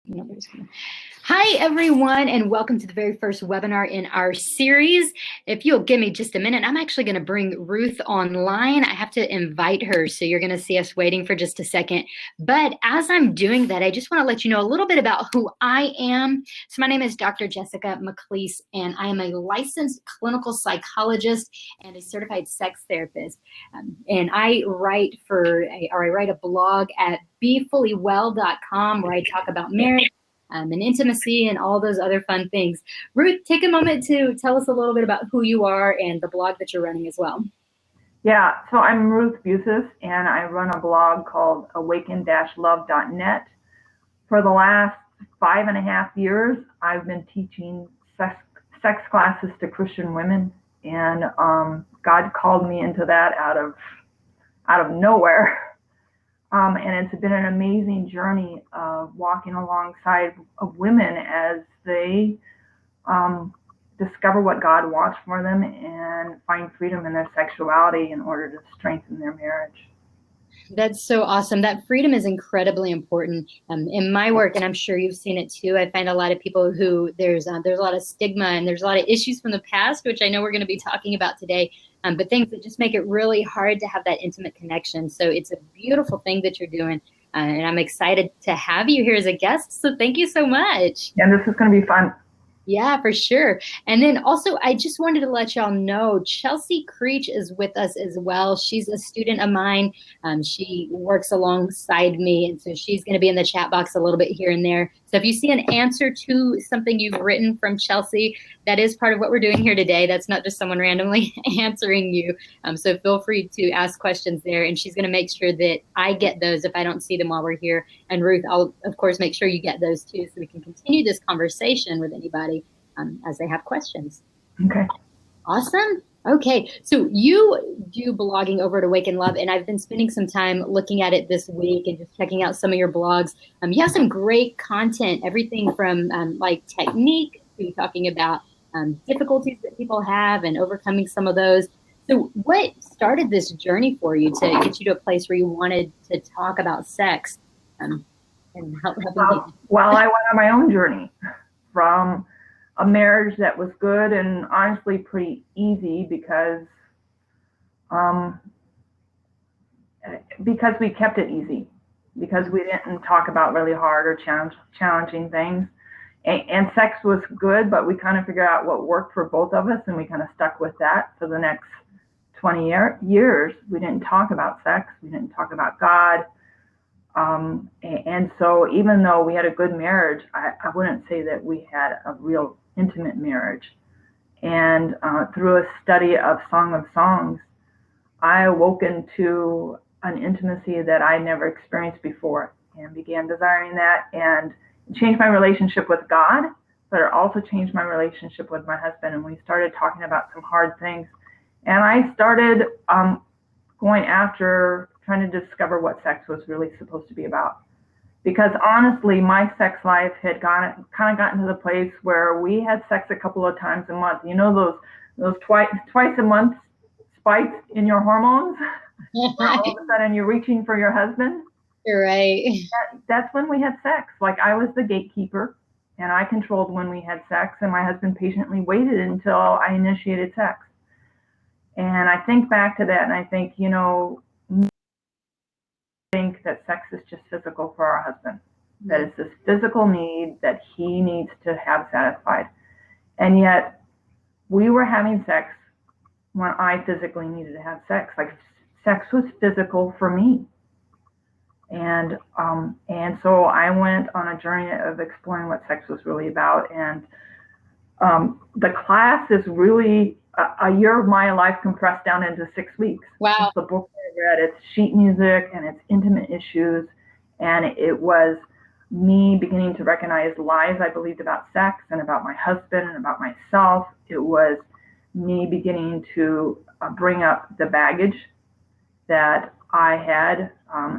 Nobody's coming. Hi, everyone, and welcome to the very first webinar in our series. If you'll give me just a minute, I'm actually going to bring Ruth online. I have to invite her, so you're going to see us waiting for just a second. But as I'm doing that, I just want to let you know a little bit about who I am. So my name is Dr. Jessica McCleese, and I am a licensed clinical psychologist and a certified sex therapist. And I write a blog at befullywell.com where I talk about marriage and intimacy and all those other fun things. Ruth, take a moment to tell us a little bit about who you are and the blog that you're running as well. Yeah, so I'm Ruth Buezis, and I run a blog called awaken-love.net. For the last 5.5 years, I've been teaching sex classes to Christian women, and God called me into that out of nowhere. And it's been an amazing journey of walking alongside of women as they discover what God wants for them and find freedom in their sexuality in order to strengthen their marriage. That's so awesome. That freedom is incredibly important in my work, and I'm sure you've seen it too. I find a lot of people who there's a lot of stigma and there's a lot of issues from the past, which I know we're going to be talking about today, but things that just make it really hard to have that intimate connection. So it's a beautiful thing that you're doing, and I'm excited to have you here as a guest. So thank you so much. And this is going to be fun. Yeah, for sure. And then also, I just wanted to let y'all know, Chelsea Creech is with us as well. She's a student of mine. She works alongside me, and so she's going to be in the chat box a little bit here and there. So if you see an answer to something you've written from Chelsea, that is part of what we're doing here today. That's not just someone randomly answering you. So feel free to ask questions there, and she's going to make sure that I get those if I don't see them while we're here. And Ruth, I'll, of course, make sure you get those too, so we can continue this conversation with anybody as they have questions. Okay. Awesome. Okay, so you do blogging over at Awaken Love, and I've been spending some time looking at it this week and just checking out some of your blogs. You have some great content, everything from like technique to talking about difficulties that people have and overcoming some of those. So what started this journey for you to get you to a place where you wanted to talk about sex and help people? Well, I went on my own journey from a marriage that was good and honestly pretty easy because we kept it easy, because we didn't talk about really hard or challenging things. And sex was good, but we kind of figured out what worked for both of us, and we kind of stuck with that for the next 20 years. We didn't talk about sex. We didn't talk about God. And so even though we had a good marriage, I wouldn't say that we had a real intimate marriage. And through a study of Song of Songs, I awoken to an intimacy that I never experienced before and began desiring that, and changed my relationship with God, but it also changed my relationship with my husband. And we started talking about some hard things. And I started going after trying to discover what sex was really supposed to be about. Because honestly, my sex life had kind of gotten to the place where we had sex a couple of times a month. You know, those twice a month spikes in your hormones, where all of a sudden you're reaching for your husband. You're right. That's when we had sex. Like, I was the gatekeeper, and I controlled when we had sex, and my husband patiently waited until I initiated sex. And I think back to that, and I think, think that sex is just physical for our husband, that it's this physical need that he needs to have satisfied. And yet we were having sex when I physically needed to have sex. Like, sex was physical for me. And so I went on a journey of exploring what sex was really about. And the class is really a year of my life compressed down into 6 weeks. Wow. It's the book I read, it's sheet music and it's intimate issues. And it was me beginning to recognize lies I believed about sex and about my husband and about myself. It was me beginning to bring up the baggage that I had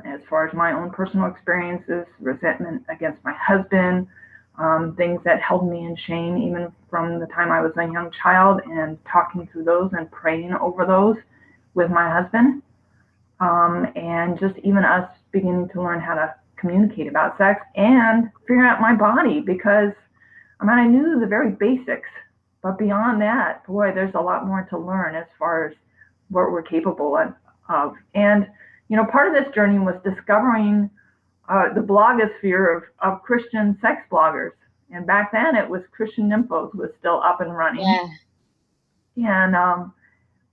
as far as my own personal experiences, resentment against my husband, things that held me in shame even from the time I was a young child, and talking through those and praying over those with my husband. And just even us beginning to learn how to communicate about sex and figure out my body, because I knew the very basics, but beyond that, boy, there's a lot more to learn as far as what we're capable of. And, part of this journey was discovering the blogosphere of Christian sex bloggers. And back then it was Christian Nymphos was still up and running. Yeah. And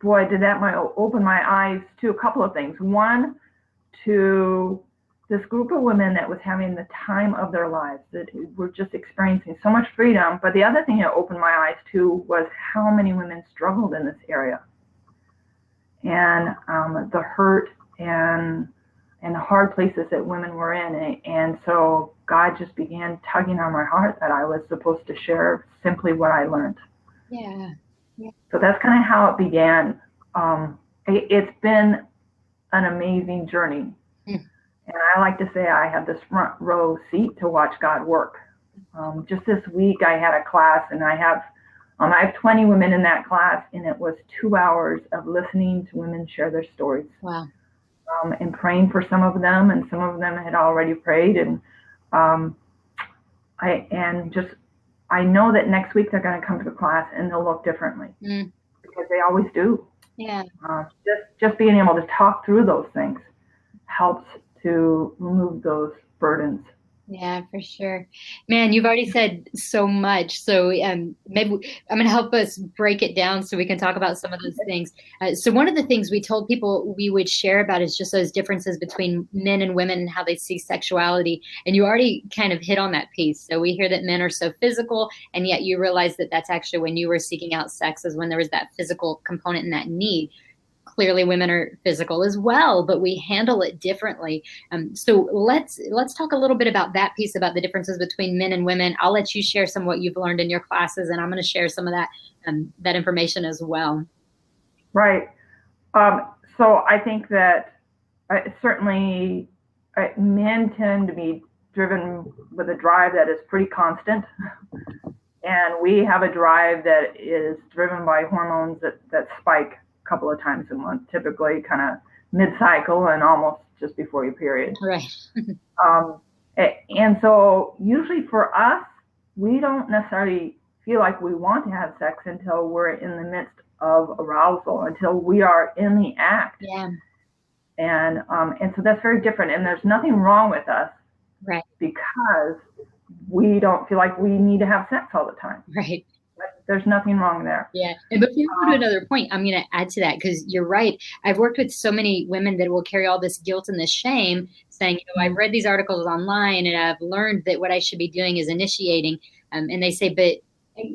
boy, did that open my eyes to a couple of things. One, to this group of women that was having the time of their lives, that were just experiencing so much freedom. But the other thing it opened my eyes to was how many women struggled in this area, and the hurt and the hard places that women were in. And so God just began tugging on my heart that I was supposed to share simply what I learned. Yeah. So that's kind of how it began. It's been an amazing journey. And I like to say I have this front row seat to watch God work. Just this week I had a class, and I have 20 women in that class, and it was 2 hours of listening to women share their stories. Wow. And praying for some of them, and some of them had already prayed. And I know that next week they're going to come to the class and they'll look differently, because they always do. Yeah. Just being able to talk through those things helps to remove those burdens. Yeah, for sure. Man, you've already said so much. So maybe I'm going to help us break it down so we can talk about some of those things. So one of the things we told people we would share about is just those differences between men and women and how they see sexuality. And you already kind of hit on that piece. So we hear that men are so physical, and yet you realize that that's actually when you were seeking out sex, is when there was that physical component and that need. Clearly women are physical as well, but we handle it differently. So let's talk a little bit about that piece, about the differences between men and women. I'll let you share some of what you've learned in your classes, and I'm going to share some of that information as well. Right. So I think that certainly men tend to be driven with a drive that is pretty constant. And we have a drive that is driven by hormones that spike couple of times a month, typically kind of mid-cycle and almost just before your period. Right. And so usually for us, we don't necessarily feel like we want to have sex until we're in the midst of arousal, until we are in the act. Yeah. And so that's very different. And there's nothing wrong with us, right, because we don't feel like we need to have sex all the time. Right. There's nothing wrong there. Yeah. And before we go to another point, I'm going to add to that, because you're right. I've worked with so many women that will carry all this guilt and this shame, saying, I've read these articles online and I've learned that what I should be doing is initiating. And they say, but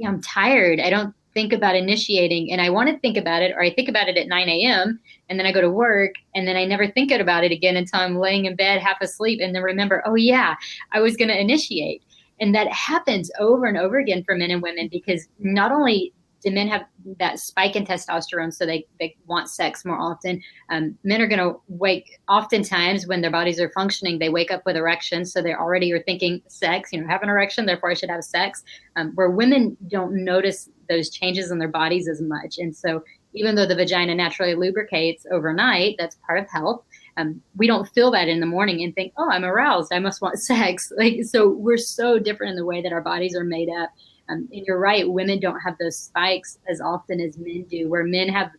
I'm tired. I don't think about initiating, and I want to think about it, or I think about it at 9 a.m. and then I go to work, and then I never think about it again until I'm laying in bed half asleep, and then remember, oh yeah, I was going to initiate. And that happens over and over again for men and women, because not only do men have that spike in testosterone, so they want sex more often, men are going to oftentimes when their bodies are functioning, they wake up with erections. So they already are thinking sex, have an erection, therefore I should have sex, where women don't notice those changes in their bodies as much. And so even though the vagina naturally lubricates overnight, that's part of health. We don't feel that in the morning and think, oh, I'm aroused, I must want sex. So we're so different in the way that our bodies are made up. And you're right, women don't have those spikes as often as men do, where men have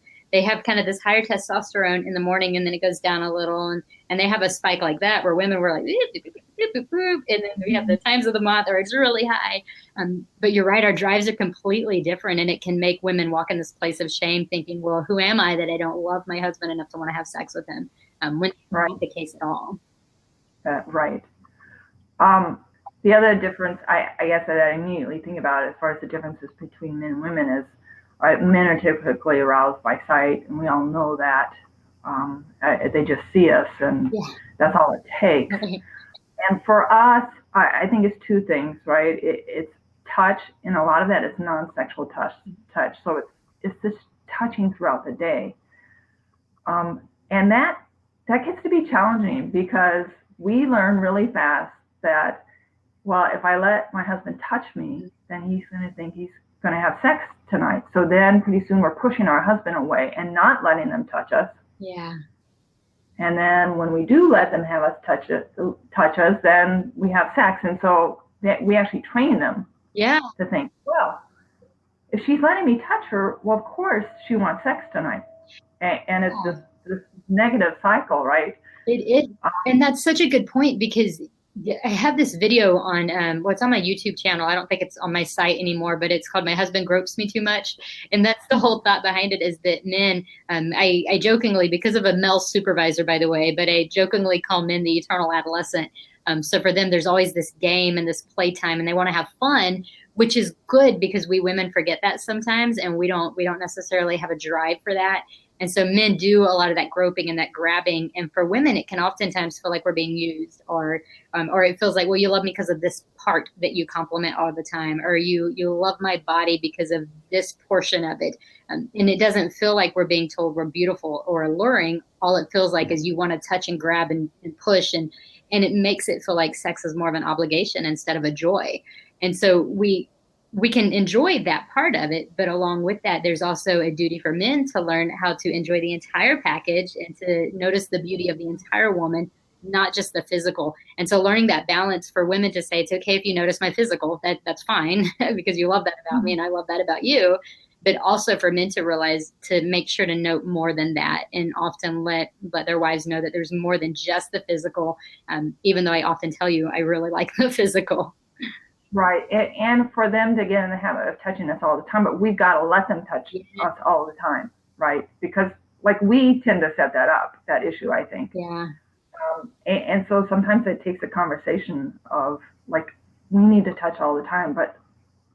kind of this higher testosterone in the morning, and then it goes down a little, and they have a spike like that, where women were like, and then we have the times of the month where it's really high. But you're right, our drives are completely different, and it can make women walk in this place of shame, thinking, well, who am I that I don't love my husband enough to want to have sex with him? When it's not the case at all. Right. The other difference, I guess, that I immediately think about as far as the differences between men and women is, men are typically aroused by sight, and we all know that. They just see us, and that's all it takes. And for us, I think it's two things, right? It's touch, and a lot of that is non-sexual touch. So it's this touching throughout the day. And that gets to be challenging, because we learn really fast that, well, if I let my husband touch me, then he's going to think he's going to have sex tonight. So then pretty soon we're pushing our husband away and not letting them touch us. Yeah. And then when we do let them have us touch us, then we have sex. And so we actually train them to think, well, if she's letting me touch her, well, of course she wants sex tonight. And it's this negative cycle, right? It and that's such a good point, because I have this video on what's on my YouTube channel. I don't think it's on my site anymore, but it's called "My Husband Gropes Me Too Much," and that's the whole thought behind it. Is that men, I jokingly, because of a male supervisor, by the way, but I jokingly call men the eternal adolescent. So for them, there's always this game and this playtime, and they want to have fun, which is good, because we women forget that sometimes, and we don't necessarily have a drive for that. And so men do a lot of that groping and that grabbing. And for women, it can oftentimes feel like we're being used, or it feels like, well, you love me because of this part that you compliment all the time, or you love my body because of this portion of it. And it doesn't feel like we're being told we're beautiful or alluring. All it feels like is you want to touch and grab and push, and it makes it feel like sex is more of an obligation instead of a joy. And so we can enjoy that part of it, but along with that, there's also a duty for men to learn how to enjoy the entire package and to notice the beauty of the entire woman, not just the physical. And so learning that balance for women to say, it's okay if you notice my physical, that's fine, because you love that about me and I love that about you. But also for men to realize, to make sure to note more than that, and often let their wives know that there's more than just the physical, even though I often tell you I really like the physical. Right. And for them to get in the habit of touching us all the time, but we've got to let them touch us all the time, right? Because like we tend to set that issue, I think. Yeah. And so sometimes it takes a conversation of like, we need to touch all the time, but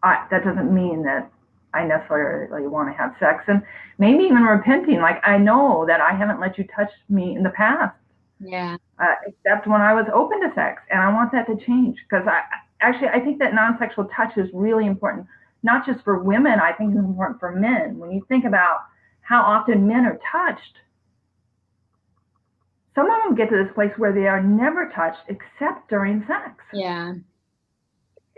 that doesn't mean that I necessarily want to have sex. And maybe even repenting, like, I know that I haven't let you touch me in the past. Yeah. Except when I was open to sex, and I want that to change, because I think that non-sexual touch is really important, not just for women. I think it's important for men. When you think about how often men are touched, some of them get to this place where they are never touched except during sex. Yeah.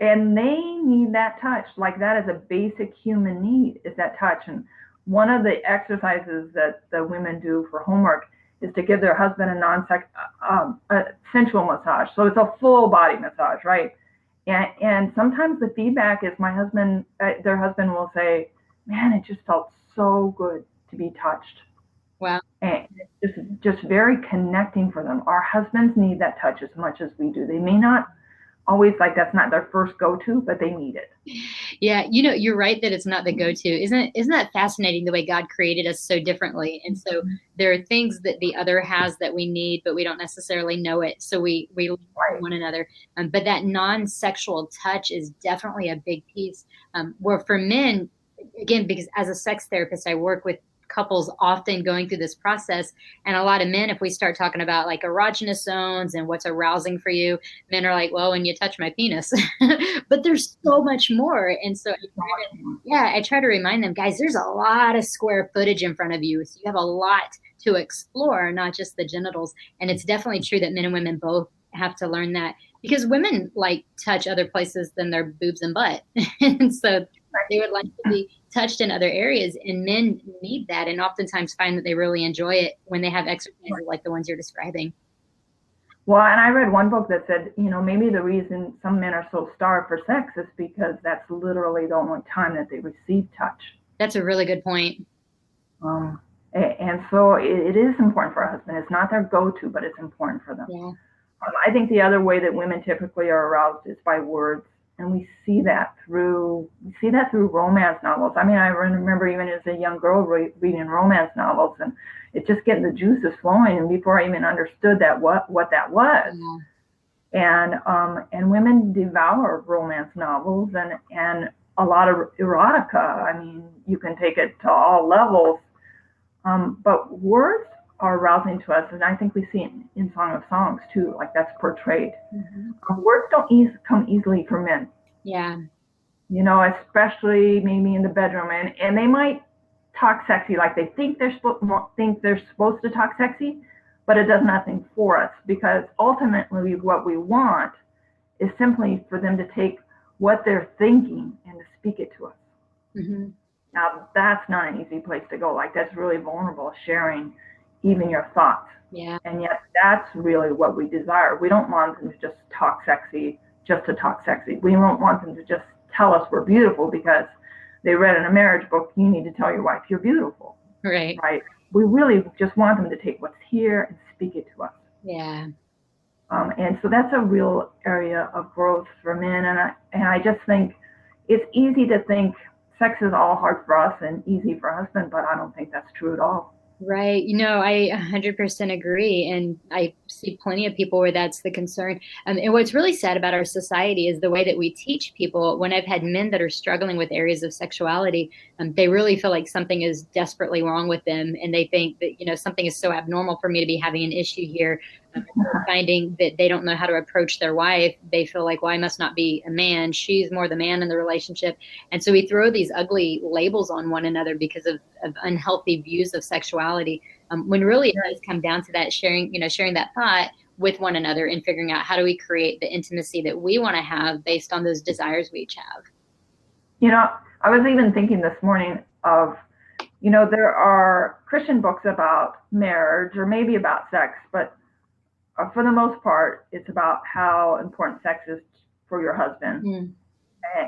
And they need that touch. Like, that is a basic human need, is that touch. And one of the exercises that the women do for homework is to give their husband a sensual massage. So it's a full body massage, right? And sometimes the feedback is their husband will say, man, it just felt so good to be touched. Wow. And it's just very connecting for them. Our husbands need that touch as much as we do. They may not always, like, that's not their first go-to, but they need it. Yeah, you're right that it's not the go-to. Isn't that fascinating, the way God created us so differently? And so there are things that the other has that we need, but we don't necessarily know it. So we lean on one another. But that non-sexual touch is definitely a big piece. Where for men, again, because as a sex therapist, I work with couples often going through this process. And a lot of men, if we start talking about like erogenous zones and what's arousing for you, men are like, well, when you touch my penis. But there's so much more. And so I try to remind them, guys, there's a lot of square footage in front of you. So you have a lot to explore, not just the genitals. And it's definitely true that men and women both have to learn that, because women like touch other places than their boobs and butt. And so they would like to be touched in other areas, and men need that, and oftentimes find that they really enjoy it when they have exercises like the ones you're describing. Well, and I read one book that said, maybe the reason some men are so starved for sex is because that's literally the only time that they receive touch. That's a really good point. And so it is important for a husband. It's not their go-to, but it's important for them. Yeah. I think the other way that women typically are aroused is by words. And we see that through romance novels. I mean, I remember even as a young girl reading romance novels, and it just getting the juices flowing. And before I even understood that what that was, and women devour romance novels and a lot of erotica. I mean, you can take it to all levels, but words are arousing to us, and I think we see it in Song of Songs too, like that's portrayed. Words don't come easily for men. Yeah. Especially maybe in the bedroom, and they might talk sexy, like they think they're supposed to talk sexy, but it does nothing for us, because ultimately what we want is simply for them to take what they're thinking and to speak it to us. Now, that's not an easy place to go. Like, that's really vulnerable, sharing even your thoughts Yeah. And yet that's really what we desire. We don't want them to just talk sexy, just to talk sexy. We don't want them to just tell us we're beautiful because they read in a marriage book, you need to tell your wife you're beautiful, Right. right? We really just want them to take what's here and speak it to us. Yeah. And so that's a real area of growth for men. And I just think it's easy to think sex is all hard for us and easy for husbands, but I don't think that's true at all. Right. I 100% agree. And I see plenty of people where that's the concern. And what's really sad about our society is the way that we teach people. When I've had men that are struggling with areas of sexuality, they really feel like something is desperately wrong with them. And they think that, something is so abnormal for me to be having an issue here. Finding that they don't know how to approach their wife. They feel like, well, I must not be a man. She's more the man in the relationship. And so we throw these ugly labels on one another because of unhealthy views of sexuality. When really it does come down to that sharing that thought with one another and figuring out how do we create the intimacy that we want to have based on those desires we each have. I was even thinking this morning of, there are Christian books about marriage or maybe about sex, but for the most part, it's about how important sex is for your husband. Mm.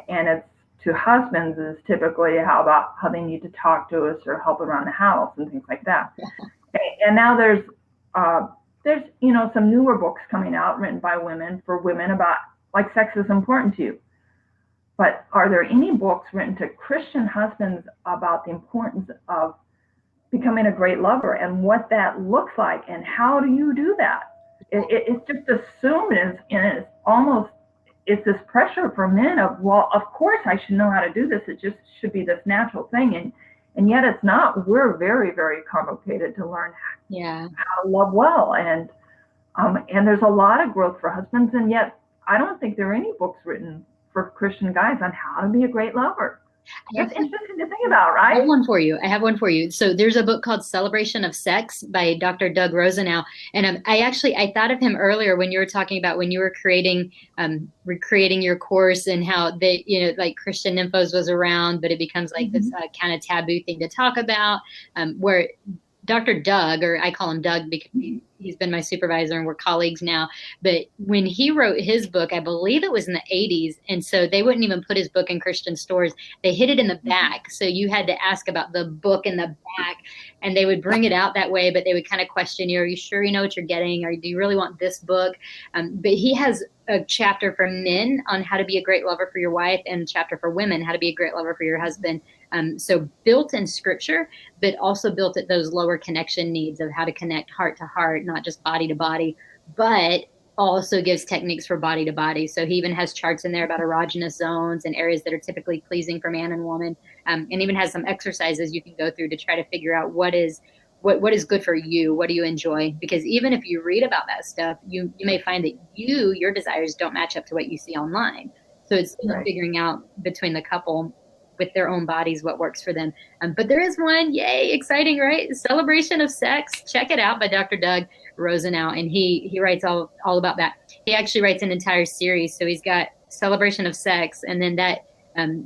And it's to husbands is typically how they need to talk to us or help around the house and things like that. And now there's some newer books coming out written by women for women about like sex is important to you. But are there any books written to Christian husbands about the importance of becoming a great lover and what that looks like and how do you do that? It's just assumed, and it's this pressure for men of, well, of course I should know how to do this. It just should be this natural thing. And yet it's not. We're very, very complicated to learn how to love well. And there's a lot of growth for husbands. And yet I don't think there are any books written for Christian guys on how to be a great lover. That's interesting to think about, right? I have one for you. So there's a book called Celebration of Sex by Dr. Doug Rosenau. And I thought of him earlier when you were talking about when you were recreating your course and how they, like Christian Nymphos was around, but it becomes like this kind of taboo thing to talk about, where Dr. Doug, or I call him Doug because he's been my supervisor and we're colleagues now. But when he wrote his book, I believe it was in the 80s. And so they wouldn't even put his book in Christian stores. They hid it in the back. So you had to ask about the book in the back and they would bring it out that way. But they would kind of question you. Are you sure you know what you're getting? Or do you really want this book? But he has a chapter for men on how to be a great lover for your wife and a chapter for women, how to be a great lover for your husband. So built in scripture, but also built at those lower connection needs of how to connect heart to heart, not just body to body, but also gives techniques for body to body. So he even has charts in there about erogenous zones and areas that are typically pleasing for man and woman. And even has some exercises you can go through to try to figure out what is good for you. What do you enjoy? Because even if you read about that stuff, you may find that your desires don't match up to what you see online. So it's figuring out between the couple with their own bodies what works for them. But there is one, yay, exciting, right? Celebration of Sex. Check it out by Dr. Doug Rosenau. And he writes all about that. He actually writes an entire series. So he's got Celebration of Sex, and then that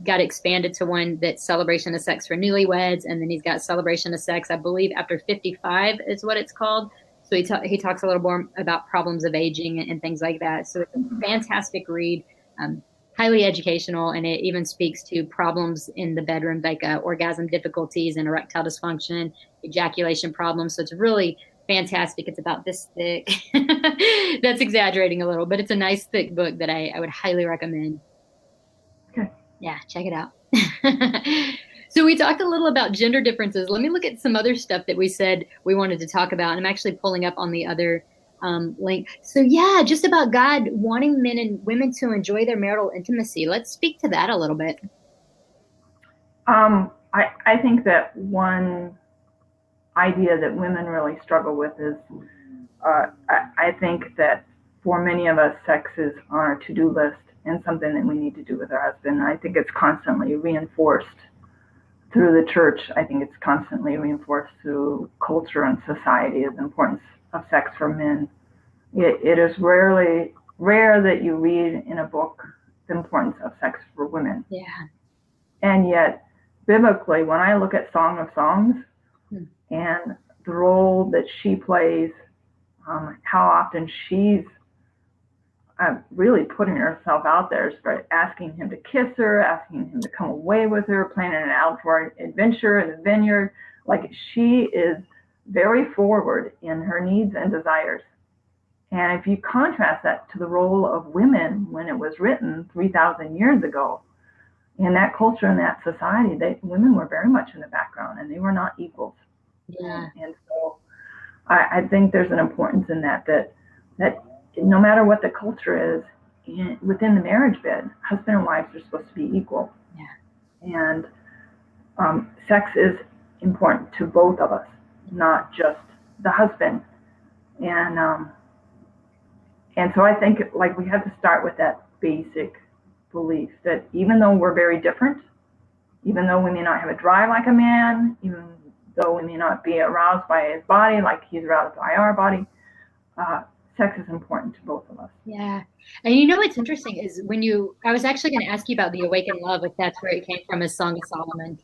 got expanded to one that's Celebration of Sex for newlyweds. And then he's got Celebration of Sex, I believe, after 55 is what it's called. So he talks a little more about problems of aging and things like that. So it's a fantastic read. Highly educational, and it even speaks to problems in the bedroom like orgasm difficulties and erectile dysfunction, ejaculation problems. So it's really fantastic. It's about this thick. That's exaggerating a little, but it's a nice thick book that I would highly recommend. Okay. Yeah, check it out. So we talked a little about gender differences. Let me look at some other stuff that we said we wanted to talk about. I'm actually pulling up on the other link. So yeah, just about God wanting men and women to enjoy their marital intimacy. Let's speak to that a little bit. I think that one idea that women really struggle with is, I think that for many of us, sex is on our to-do list and something that we need to do with our husband. I think it's constantly reinforced through the church. I think it's constantly reinforced through culture and society of the importance of sex for men. It is rare that you read in a book the importance of sex for women. Yeah. And yet, biblically, when I look at Song of Songs and the role that she plays how often she's really putting herself out there, asking him to kiss her, asking him to come away with her, planning an outdoor adventure in the vineyard. Like, she is very forward in her needs and desires. And if you contrast that to the role of women when it was written 3,000 years ago, in that culture, in that society, women were very much in the background, and they were not equals. Yeah. And so I think there's an importance in that no matter what the culture is, within the marriage bed, husband and wives are supposed to be equal. Yeah. And sex is important to both of us, not just the husband. And so I think, like, we have to start with that basic belief that even though we're very different, even though we may not have a drive like a man, even though we may not be aroused by his body like he's aroused by our body, sex is important to both of us. Yeah. And you know what's interesting is I was actually going to ask you about the awakened love, if that's where it came from, as Song of Solomon.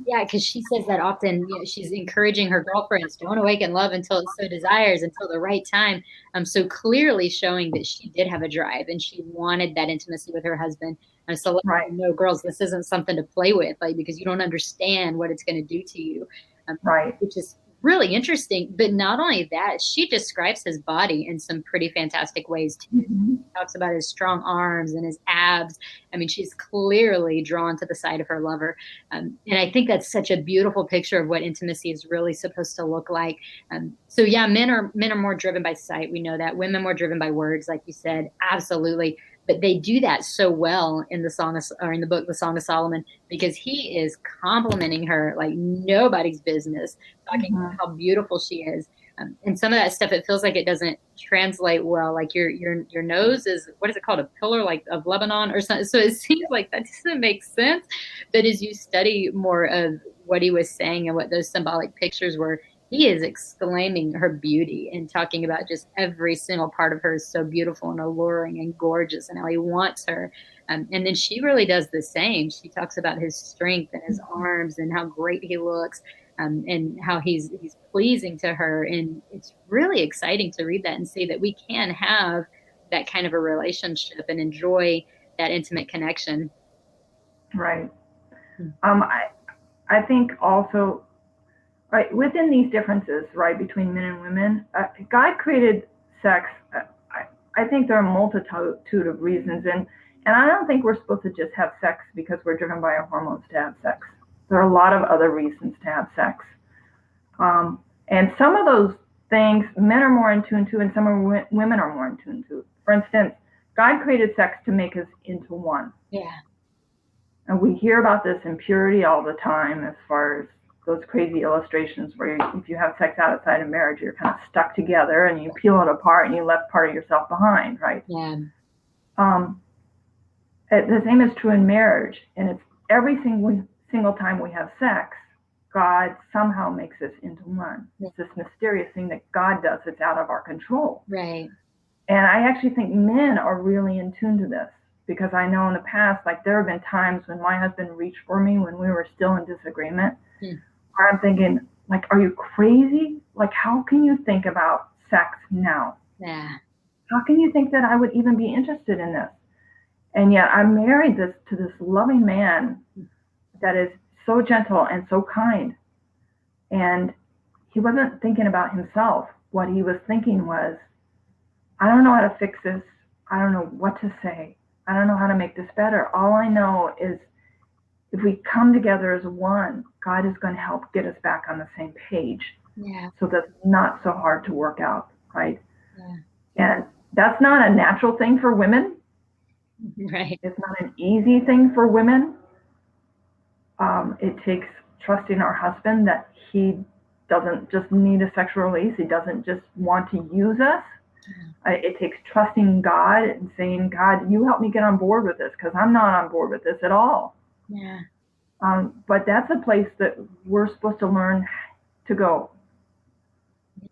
Because she says that often, she's encouraging her girlfriends, don't awaken love until it so desires, until the right time. So clearly showing that she did have a drive and she wanted that intimacy with her husband. So right. No, girls, this isn't something to play with, like, because you don't understand what it's going to do to you. Right. Which is really interesting. But not only that, she describes his body in some pretty fantastic ways too. She talks about his strong arms and his abs. I mean, she's clearly drawn to the side of her lover. And I think that's such a beautiful picture of what intimacy is really supposed to look like. So yeah, men are more driven by sight. We know that. Women more driven by words, like you said. Absolutely. But they do that so well in the book, The Song of Solomon, because he is complimenting her like nobody's business, talking about how beautiful she is. And some of that stuff, it feels like it doesn't translate well. Like your nose is, what is it called? A pillar like of Lebanon or something. So it seems like that doesn't make sense. But as you study more of what he was saying and what those symbolic pictures were, he is exclaiming her beauty and talking about just every single part of her is so beautiful and alluring and gorgeous and how he wants her. And then she really does the same. She talks about his strength and his arms and how great he looks, and how he's pleasing to her. And it's really exciting to read that and see that we can have that kind of a relationship and enjoy that intimate connection. Right. I think also, right, within these differences, right, between men and women, God created sex. I think there are a multitude of reasons, and I don't think we're supposed to just have sex because we're driven by our hormones to have sex. There are a lot of other reasons to have sex, and some of those things men are more in tune to, and some of women are more in tune to. For instance, God created sex to make us into one. Yeah. And we hear about this impurity all the time, as far as those crazy illustrations where if you have sex outside of marriage, you're kind of stuck together and you peel it apart and you left part of yourself behind, right? Yeah. The same is true in marriage, and it's every single time we have sex, God somehow makes us into one. It's this mysterious thing that God does that's out of our control. Right. And I actually think men are really in tune to this, because I know in the past, like, there have been times when my husband reached for me when we were still in disagreement. Where I'm thinking, like, are you crazy? Like, how can you think about sex now? Yeah. How can you think that I would even be interested in this? And yet I'm married to this loving man that is so gentle and so kind. And he wasn't thinking about himself. What he was thinking was, I don't know how to fix this. I don't know what to say. I don't know how to make this better. All I know is, if we come together as one, God is going to help get us back on the same page. Yeah. So that's not so hard to work out, right? Yeah. And that's not a natural thing for women. Right. It's not an easy thing for women. It takes trusting our husband that he doesn't just need a sexual release. He doesn't just want to use us. It takes trusting God and saying, God, you help me get on board with this, because I'm not on board with this at all. Yeah. But that's a place that we're supposed to learn to go.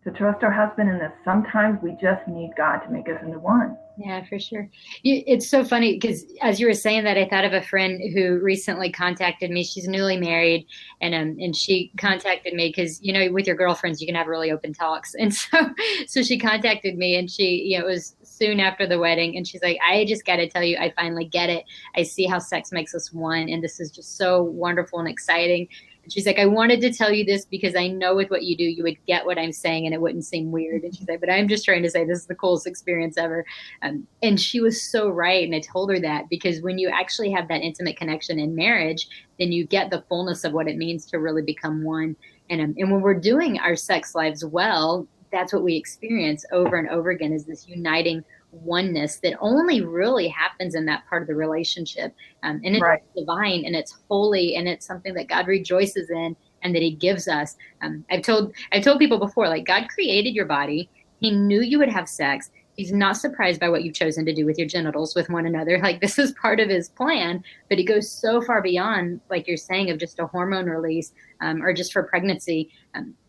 to trust our husband in this. Sometimes we just need God to make us into one. Yeah, for sure. It's so funny because as you were saying that, I thought of a friend who recently contacted me. She's newly married, and she contacted me because with your girlfriends you can have really open talks, and so she contacted me, and it was soon after the wedding, and she's like, I just got to tell you, I finally get it. I see how sex makes us one, and this is just so wonderful and exciting. And she's like, I wanted to tell you this because I know with what you do, you would get what I'm saying and it wouldn't seem weird. And she's like, but I'm just trying to say this is the coolest experience ever. And she was so right. And I told her that because when you actually have that intimate connection in marriage, then you get the fullness of what it means to really become one. And when we're doing our sex lives well, that's what we experience over and over again, is this uniting oneness that only really happens in that part of the relationship. And it's divine and it's holy and it's something that God rejoices in and that he gives us. I've told people before, like, God created your body. He knew you would have sex. He's not surprised by what you've chosen to do with your genitals with one another. Like, this is part of his plan, but he goes so far beyond, like you're saying, of just a hormone release or just for pregnancy.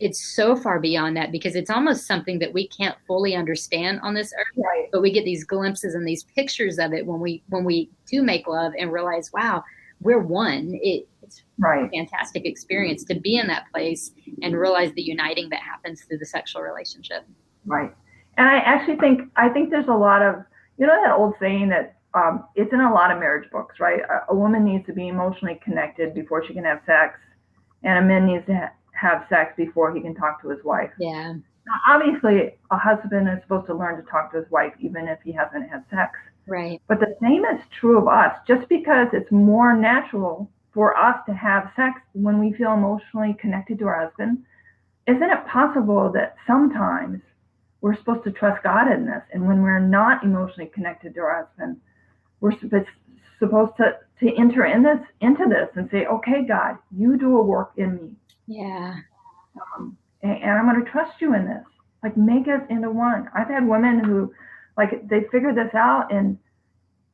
It's so far beyond that because it's almost something that we can't fully understand on this earth, but we get these glimpses and these pictures of it when we do make love and realize, wow, we're one. It's a fantastic experience to be in that place and realize the uniting that happens through the sexual relationship. Right. And I actually think there's a lot of, that old saying that it's in a lot of marriage books, right? A woman needs to be emotionally connected before she can have sex, and a man needs to have sex before he can talk to his wife. Yeah. Now, obviously, a husband is supposed to learn to talk to his wife even if he hasn't had sex. Right. But the same is true of us. Just because it's more natural for us to have sex when we feel emotionally connected to our husband, isn't it possible that sometimes we're supposed to trust God in this, and when we're not emotionally connected to our husband, we're supposed to enter into this and say, okay, God, you do a work in me. Yeah. And I'm going to trust you in this. Like, make us into one. I've had women who, like, they figure this out and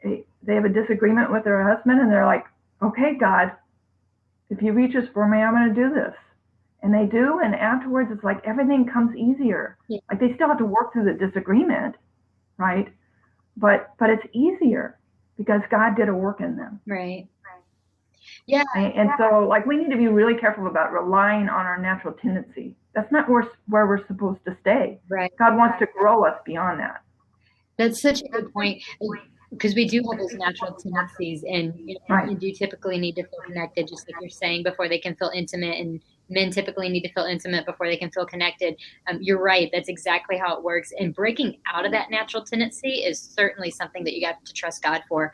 they have a disagreement with their husband, and they're like, okay, God, if you reach us for me, I'm going to do this. And they do, and afterwards it's like everything comes easier. Yeah. Like, they still have to work through the disagreement, right? But it's easier because God did a work in them. Right. Yeah. And so, like, we need to be really careful about relying on our natural tendency. That's not where we're supposed to stay. Right. God wants to grow us beyond that. That's such a good point. Because we do have those natural tendencies, and you do typically need to feel connected, just like you're saying, before they can feel intimate, and men typically need to feel intimate before they can feel connected. You're right. That's exactly how it works. And breaking out of that natural tendency is certainly something that you got to trust God for.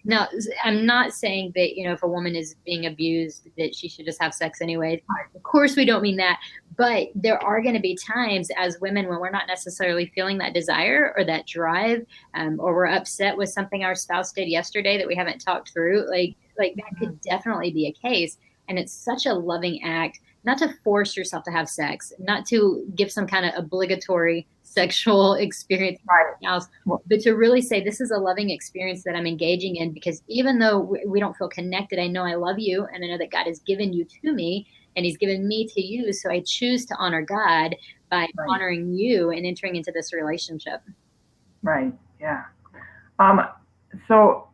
Now, I'm not saying that, if a woman is being abused, that she should just have sex anyway. Of course, we don't mean that. But there are going to be times as women when we're not necessarily feeling that desire or that drive, or we're upset with something our spouse did yesterday that we haven't talked through. Like that could definitely be a case. And it's such a loving act, not to force yourself to have sex, not to give some kind of obligatory sexual experience, but to really say, this is a loving experience that I'm engaging in, because even though we don't feel connected, I know I love you, and I know that God has given you to me, and he's given me to you. So I choose to honor God by honoring you and entering into this relationship. Right. Yeah. So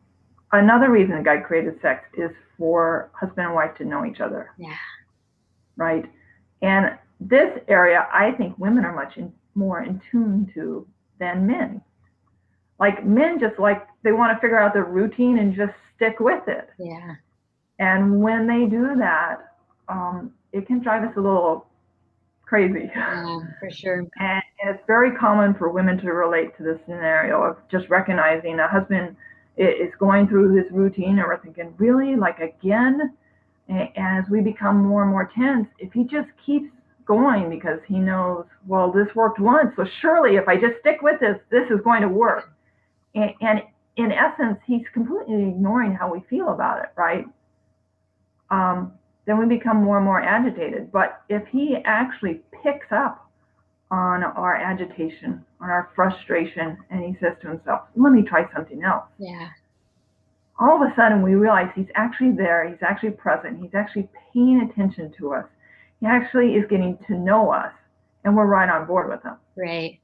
another reason God created sex is for husband and wife to know each other. Yeah. Right. And this area, I think women are much more in tune to than men. Like, men just they want to figure out their routine and just stick with it. Yeah. And when they do that, it can drive us a little crazy. Yeah, for sure. And it's very common for women to relate to this scenario of just recognizing a husband is going through his routine, and we're thinking, really, like, again? And as we become more and more tense, if he just keeps going because he knows, well, this worked once, so surely if I just stick with this is going to work. And in essence, he's completely ignoring how we feel about it, right? Then we become more and more agitated. But if he actually picks up on our agitation, on our frustration, and he says to himself, let me try something else. Yeah. All of a sudden we realize he's actually there, he's actually present, he's actually paying attention to us. He actually is getting to know us. and we're right on board with them. Right.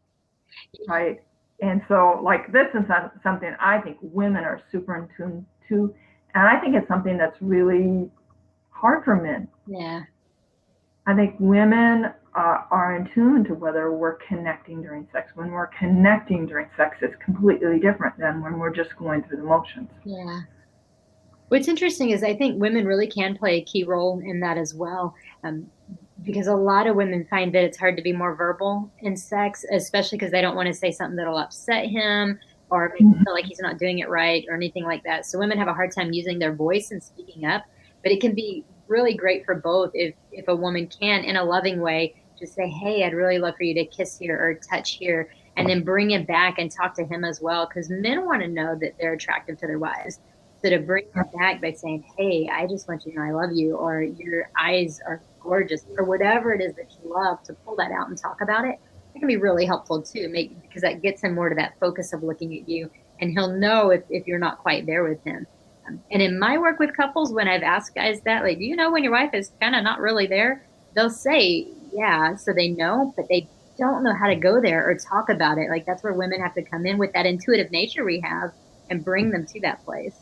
Right. And so, like, this is something I think women are super in tune to. And I think it's something that's really hard for men. Yeah. I think women are in tune to whether we're connecting during sex. When we're connecting during sex, it's completely different than when we're just going through the motions. Yeah. What's interesting is I think women really can play a key role in that as well. Because a lot of women find that it's hard to be more verbal in sex, especially because they don't want to say something that'll upset him or make him feel like he's not doing it right or anything like that. So women have a hard time using their voice and speaking up, but it can be really great for both if a woman can, in a loving way, just say, hey, I'd really love for you to kiss here or touch here, and then bring it back and talk to him as well, because men want to know that they're attractive to their wives. So to bring it back by saying, hey, I just want you to know I love you, or your eyes are gorgeous, or whatever it is that you love, to pull that out and talk about it, it can be really helpful too, because that gets him more to that focus of looking at you, and he'll know if you're not quite there with him. And in my work with couples, when I've asked guys that, like, do you know when your wife is kind of not really there? They'll say, yeah, so they know, but they don't know how to go there or talk about it. Like, that's where women have to come in with that intuitive nature we have and bring them to that place.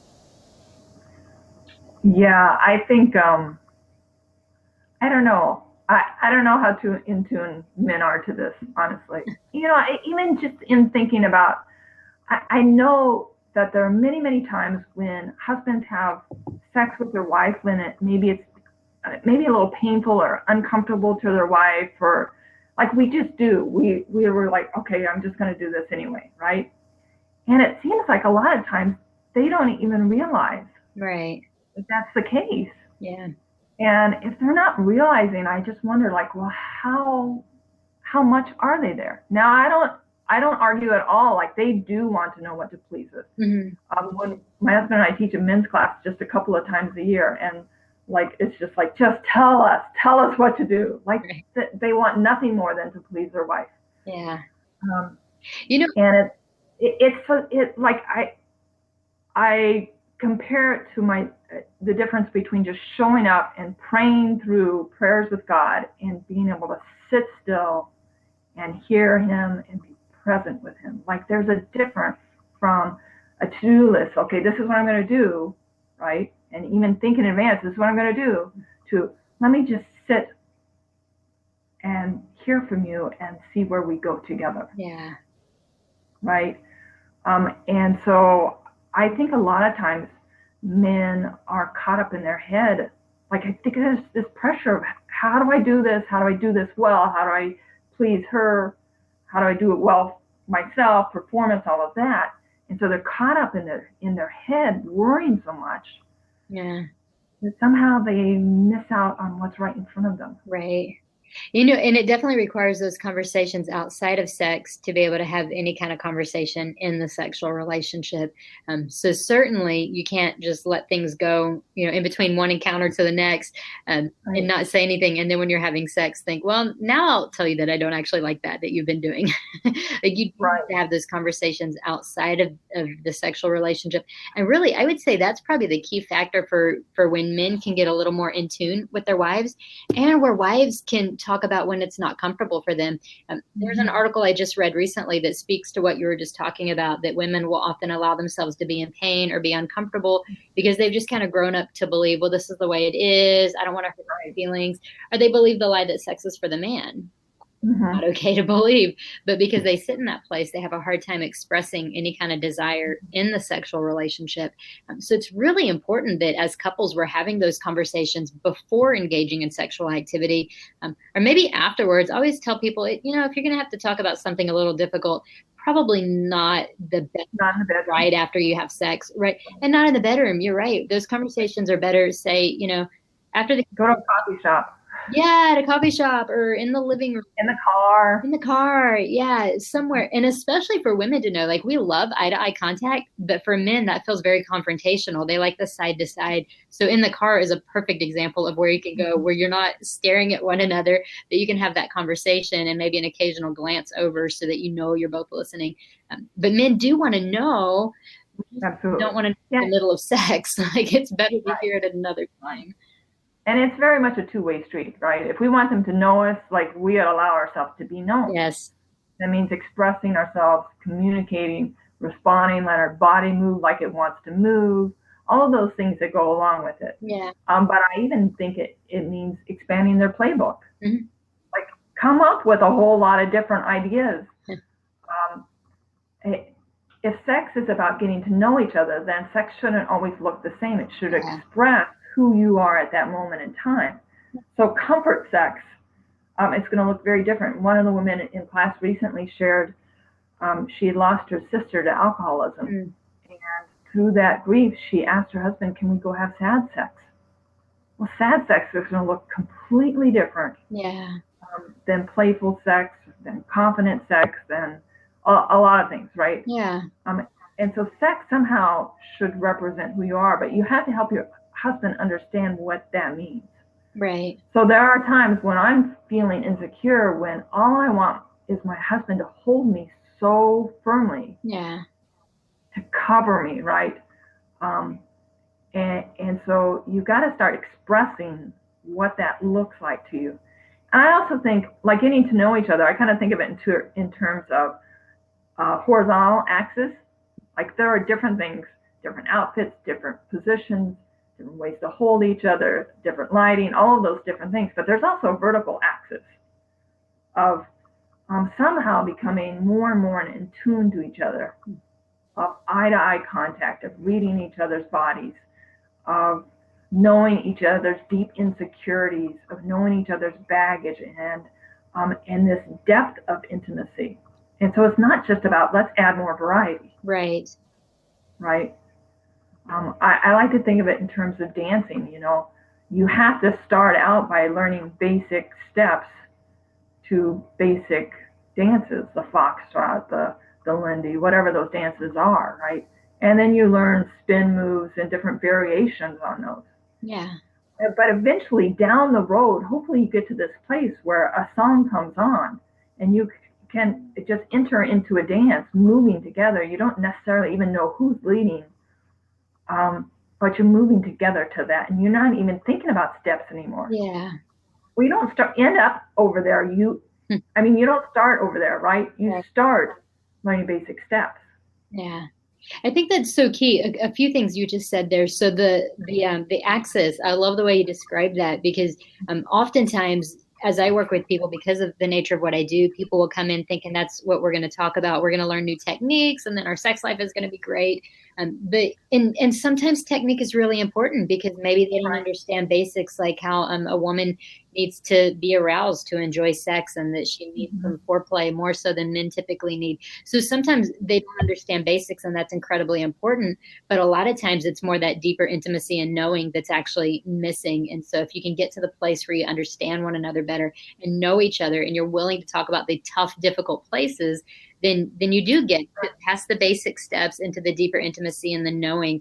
Yeah, I think I don't know. I don't know how in tune men are to this, honestly. Even just in thinking about, I know that there are many, many times when husbands have sex with their wife when it's maybe a little painful or uncomfortable to their wife, or like we just do. We were like, okay, I'm just going to do this anyway, right? And it seems like a lot of times they don't even realize Right. that that's the case. Yeah. And if they're not realizing, I just wonder, like, well, how much are they there? Now, I don't argue at all. Like, they do want to know what to please us. Mm-hmm. When my husband and I teach a men's class just a couple of times a year, and like, it's just like, just tell us what to do. Like, right. They want nothing more than to please their wife. Yeah. And it's like I compare it to the difference between just showing up and praying through prayers with God and being able to sit still and hear him and be present with him. Like, there's a difference from a to-do list. Okay, this is what I'm going to do, right? And even think in advance, this is what I'm going to do, to let me just sit and hear from you and see where we go together. Yeah. Right? And so I think a lot of times men are caught up in their head. Like, I think there's this pressure of, how do I do this? How do I do this well? How do I please her? How do I do it well myself? Performance, all of that. And so they're caught up in their head, worrying so much. Yeah. And somehow they miss out on what's right in front of them. Right. And it definitely requires those conversations outside of sex to be able to have any kind of conversation in the sexual relationship. So certainly you can't just let things go, in between one encounter to the next, right. And not say anything. And then when you're having sex, think, well, now I'll tell you that I don't actually like that you've been doing. Like, you right. have to have those conversations outside of the sexual relationship. And really, I would say that's probably the key factor for when men can get a little more in tune with their wives, and where wives can talk about when it's not comfortable for them. There's an article I just read recently that speaks to what you were just talking about, that women will often allow themselves to be in pain or be uncomfortable because they've just kind of grown up to believe, well, this is the way it is. I don't want to hurt my feelings. Or they believe the lie that sex is for the man. Not okay to believe, but because they sit in that place, they have a hard time expressing any kind of desire in the sexual relationship. So it's really important that as couples, we're having those conversations before engaging in sexual activity, or maybe afterwards. I always tell people, if you're going to have to talk about something a little difficult, probably not the best, not in the bedroom. Right after you have sex, right? And not in the bedroom. You're right. Those conversations are better, say, after go to a coffee shop. Yeah, at a coffee shop or in the living room. In the car. In the car, yeah, somewhere. And especially for women to know, like, we love eye-to-eye contact, but for men, that feels very confrontational. They like the side-to-side. So in the car is a perfect example of where you can go, where you're not staring at one another, that you can have that conversation and maybe an occasional glance over so that you're both listening. But men do want to know. Absolutely. Don't want to know in the middle of sex. Like, it's better to hear it at another time. And it's very much a two-way street, right? If we want them to know us, like, we allow ourselves to be known. Yes. That means expressing ourselves, communicating, responding, let our body move like it wants to move, all of those things that go along with it. Yeah. But I even think it means expanding their playbook. Mm-hmm. Like, come up with a whole lot of different ideas. If sex is about getting to know each other, then sex shouldn't always look the same. It should express who you are at that moment in time. So comfort sex, it's going to look very different. One of the women in class recently shared she had lost her sister to alcoholism. And through that grief, she asked her husband, can we go have sad sex? Well, sad sex is going to look completely different than playful sex, than confident sex, than a lot of things, right? Yeah. And so sex somehow should represent who you are, but you have to help your husband understand what that means. Right. So there are times when I'm feeling insecure, when all I want is my husband to hold me so firmly, to cover me, right? And so you've got to start expressing what that looks like to you. And I also think, like, getting to know each other, I kind of think of it in terms of horizontal axis. Like, there are different things, different outfits, different positions, different ways to hold each other, different lighting, all of those different things. But there's also a vertical axis of somehow becoming more and more in tune to each other, of eye-to-eye contact, of reading each other's bodies, of knowing each other's deep insecurities, of knowing each other's baggage, and this depth of intimacy. And so it's not just about, let's add more variety. Right. Right. I like to think of it in terms of dancing. You know, you have to start out by learning basic steps to basic dances, the foxtrot, the Lindy, whatever those dances are, right? And then you learn spin moves and different variations on those. Yeah. But eventually down the road, hopefully you get to this place where a song comes on and you can just enter into a dance, moving together. You don't necessarily even know who's leading, but you're moving together to that, and you're not even thinking about steps anymore. Yeah. We don't end up over there. You don't start over there, right? You start learning basic steps. Yeah. I think that's so key. A few things you just said there. So the axis, I love the way you described that, because oftentimes as I work with people, because of the nature of what I do, people will come in thinking that's what we're going to talk about. We're going to learn new techniques, and then our sex life is going to be great. But sometimes technique is really important, because maybe they don't understand basics, like how a woman needs to be aroused to enjoy sex, and that she needs some foreplay more so than men typically need. So sometimes they don't understand basics, and that's incredibly important. But a lot of times it's more that deeper intimacy and knowing that's actually missing. And so if you can get to the place where you understand one another better and know each other, and you're willing to talk about the tough, difficult places, then you do get past the basic steps into the deeper intimacy and the knowing.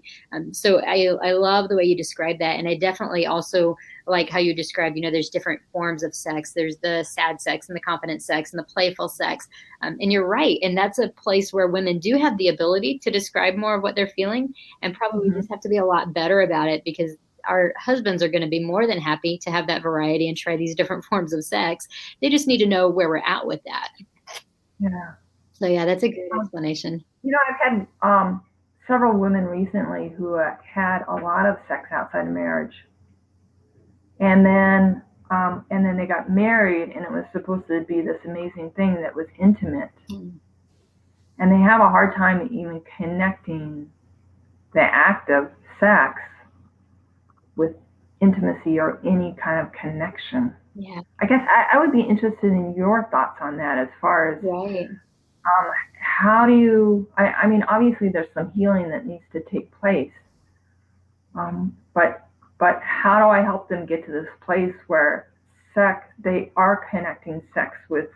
So I love the way you describe that. And I definitely also like how you describe, there's different forms of sex. There's the sad sex and the confident sex and the playful sex. And you're right. And that's a place where women do have the ability to describe more of what they're feeling, and probably just have to be a lot better about it, because our husbands are going to be more than happy to have that variety and try these different forms of sex. They just need to know where we're at with that. Yeah. So yeah, that's a good explanation. I've had several women recently who had a lot of sex outside of marriage, and then they got married, and it was supposed to be this amazing thing that was intimate, and they have a hard time even connecting the act of sex with intimacy or any kind of connection. Yeah. I guess I would be interested in your thoughts on that, as far as how do you, I mean, obviously there's some healing that needs to take place, but how do I help them get to this place where they are connecting sex with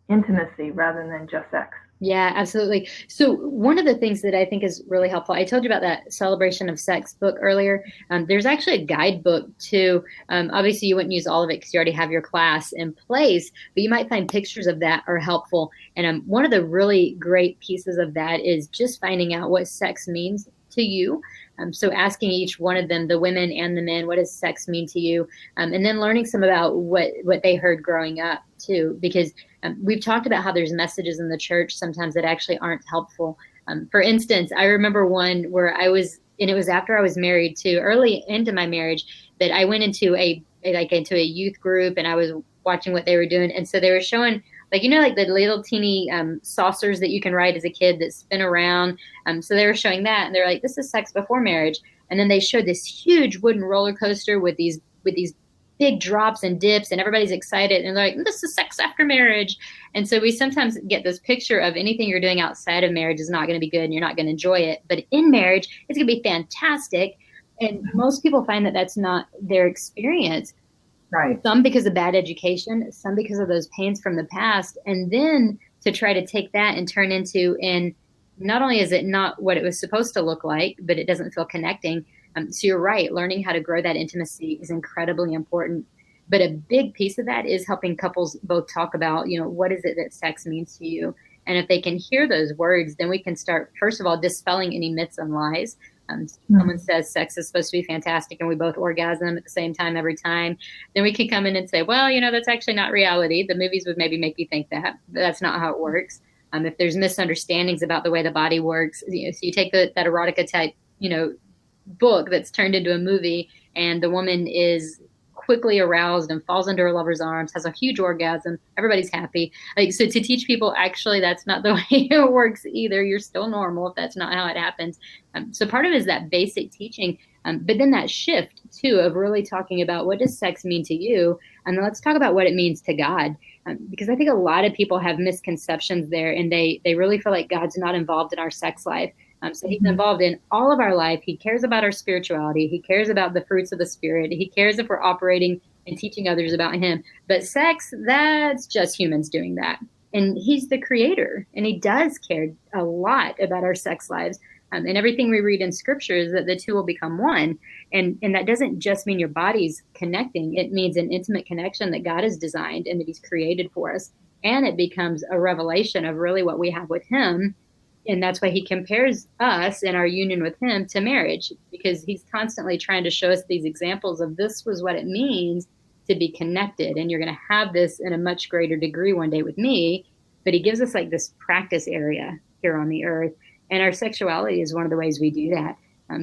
intimacy rather than just sex? Yeah, absolutely. So one of the things that I think is really helpful, I told you about that Celebration of Sex book earlier. There's actually a guidebook too. Obviously you wouldn't use all of it because you already have your class in place, but you might find pictures of that are helpful. And one of the really great pieces of that is just finding out what sex means to you. So asking each one of them, the women and the men, what does sex mean to you? And then learning some about what they heard growing up too, because we've talked about how there's messages in the church sometimes that actually aren't helpful. For instance, I remember one where I was, and it was after I was married too, early into my marriage, that I went into into a youth group, and I was watching what they were doing. And so they were showing, like, like the little teeny saucers that you can ride as a kid that spin around. So they were showing that, and they're like, this is sex before marriage. And then they showed this huge wooden roller coaster with these big drops and dips, and everybody's excited, and they're like, this is sex after marriage. And so we sometimes get this picture of anything you're doing outside of marriage is not going to be good and you're not going to enjoy it, but in marriage it's going to be fantastic. And most people find that that's not their experience. Right. Some because of bad education, some because of those pains from the past, and then to try to take that and turn into, and not only is it not what it was supposed to look like, but it doesn't feel connecting. So you're right, learning how to grow that intimacy is incredibly important. But a big piece of that is helping couples both talk about, what is it that sex means to you? And if they can hear those words, then we can start, first of all, dispelling any myths and lies. Someone says sex is supposed to be fantastic and we both orgasm at the same time every time. Then we can come in and say, well, that's actually not reality. The movies would maybe make you think that, but that's not how it works. If there's misunderstandings about the way the body works, so you take that erotica type, book that's turned into a movie, and the woman is quickly aroused and falls into her lover's arms, has a huge orgasm, everybody's happy. So to teach people, actually, that's not the way it works either. You're still normal if that's not how it happens. So part of it is that basic teaching, but then that shift too of really talking about, what does sex mean to you? And then let's talk about what it means to God. Because I think a lot of people have misconceptions there, and they really feel like God's not involved in our sex life. So he's involved in all of our life. He cares about our spirituality. He cares about the fruits of the Spirit. He cares if we're operating and teaching others about him. But sex, that's just humans doing that. And he's the creator, and he does care a lot about our sex lives. And everything we read in scripture is that the two will become one. And that doesn't just mean your body's connecting. It means an intimate connection that God has designed and that he's created for us. And it becomes a revelation of really what we have with him. And that's why he compares us and our union with him to marriage, because he's constantly trying to show us these examples of, this was what it means to be connected. And you're going to have this in a much greater degree one day with me. But he gives us like this practice area here on the earth. And our sexuality is one of the ways we do that.